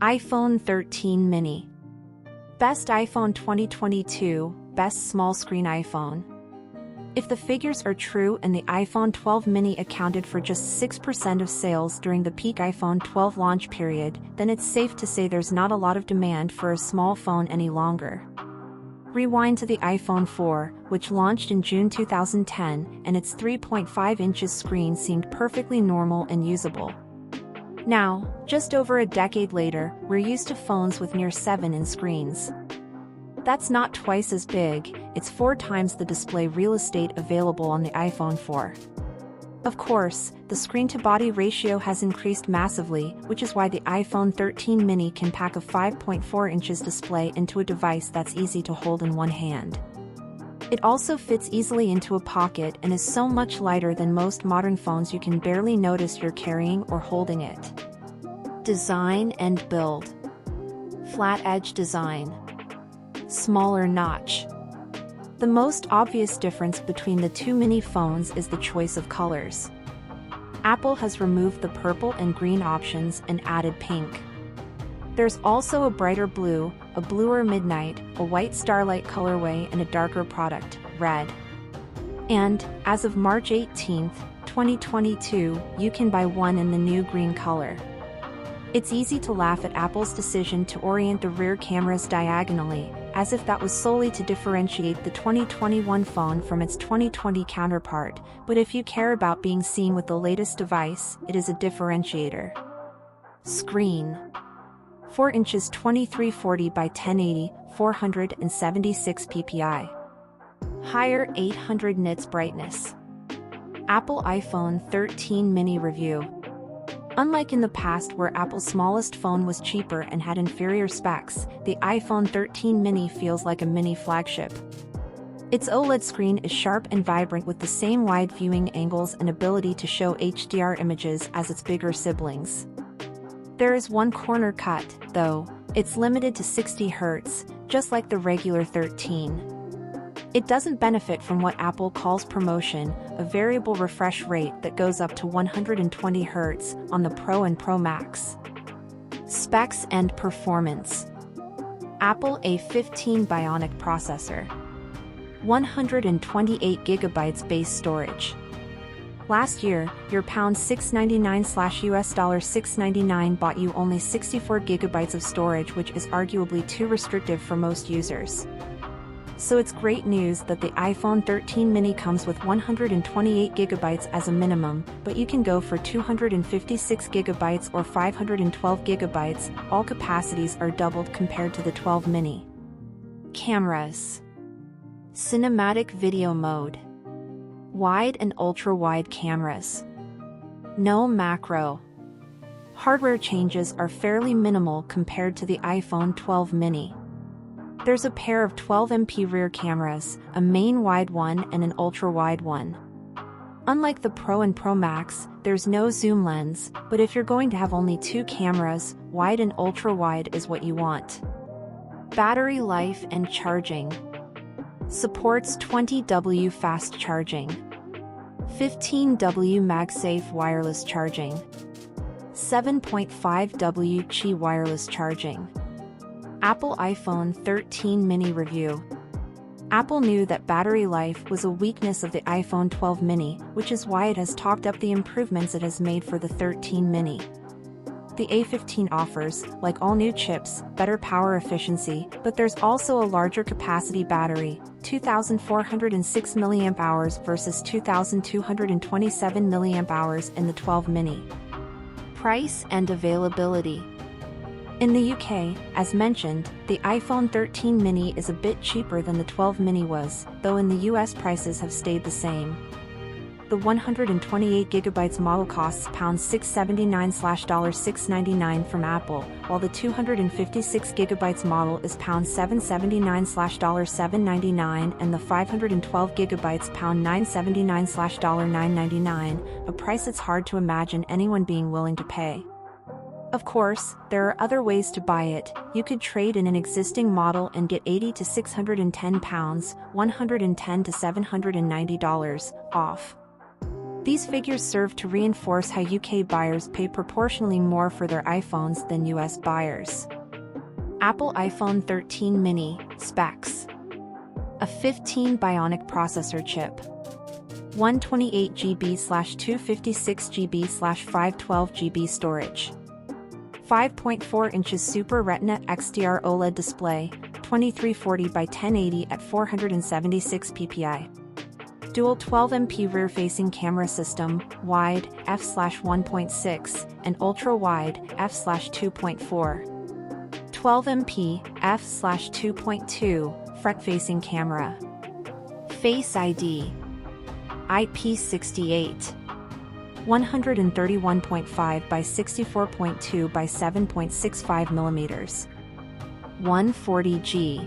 iPhone 13 mini. Best iPhone 2022, best small screen iPhone. If the figures are true and the iPhone 12 mini accounted for just 6% of sales during the peak iPhone 12 launch period, then it's safe to say there's not a lot of demand for a small phone any longer. Rewind to the iPhone 4, which launched in June 2010, and its 3.5 inches screen seemed perfectly normal and usable. Now, just over a decade later, we're used to phones with near 7-inch screens. That's not twice as big, it's 4 times the display real estate available on the iPhone 4. Of course, the screen-to-body ratio has increased massively, which is why the iPhone 13 mini can pack a 5.4 inches display into a device that's easy to hold in one hand. It also fits easily into a pocket and is so much lighter than most modern phones you can barely notice you're carrying or holding it. Design and build. Flat edge design. Smaller notch. The most obvious difference between the two mini phones is the choice of colors. Apple has removed the purple and green options and added pink. There's also a brighter blue, a bluer midnight, a white starlight colorway and a darker product, red. And, as of March 18, 2022, you can buy one in the new green color. It's easy to laugh at Apple's decision to orient the rear cameras diagonally, as if that was solely to differentiate the 2021 phone from its 2020 counterpart, but if you care about being seen with the latest device, it is a differentiator. Screen. 4 inches 2340 by 1080, 476 ppi. Higher 800 nits brightness. Apple iPhone 13 mini review. Unlike in the past where Apple's smallest phone was cheaper and had inferior specs, the iPhone 13 mini feels like a mini flagship. Its OLED screen is sharp and vibrant with the same wide viewing angles and ability to show HDR images as its bigger siblings. There is one corner cut, though. It's limited to 60 Hz, just like the regular 13. It doesn't benefit from what Apple calls promotion, a variable refresh rate that goes up to 120 Hz on the Pro and Pro Max. Specs and performance. Apple A15 Bionic processor. 128GB base storage. Last year, your $699/$699 bought you only 64GB of storage, which is arguably too restrictive for most users. So it's great news that the iPhone 13 mini comes with 128GB as a minimum, but you can go for 256GB or 512GB, all capacities are doubled compared to the 12 mini. Cameras. Cinematic video mode. Wide and ultra-wide cameras. No macro. Hardware changes are fairly minimal compared to the iPhone 12 mini. There's a pair of 12MP rear cameras, a main wide one and an ultra-wide one. Unlike the Pro and Pro Max, there's no zoom lens, but if you're going to have only 2 cameras, wide and ultra-wide is what you want. Battery life and charging. Supports 20W fast charging. 15W MagSafe wireless charging. 7.5W Qi wireless charging. Apple iPhone 13 mini review. Apple knew that battery life was a weakness of the iPhone 12 mini, which is why it has talked up the improvements it has made for the 13 mini. The A15 offers, like all new chips, better power efficiency, but there's also a larger capacity battery, 2,406 mAh versus 2,227 mAh in the 12 mini. Price and availability. In the UK, as mentioned, the iPhone 13 mini is a bit cheaper than the 12 mini was, though in the US prices have stayed the same. The 128GB model costs £679/$699 from Apple, while the 256GB model is £779/$799 and the 512GB £979/$999, a price it's hard to imagine anyone being willing to pay. Of course, there are other ways to buy it. You could trade in an existing model and get £80 to £610, $110 to $790 off. These figures serve to reinforce how UK buyers pay proportionally more for their iPhones than US buyers. Apple iPhone 13 mini, specs. A15 Bionic processor chip. 128GB/256GB/512GB storage. 5.4 inches Super Retina XDR OLED display, 2340 by 1080 at 476 ppi. Dual 12MP rear-facing camera system, wide, f/1.6, and ultra-wide, f/2.4. 12MP, f/2.2, front-facing camera. Face ID. IP68. 131.5 by 64.2 by 7.65 mm. 140G.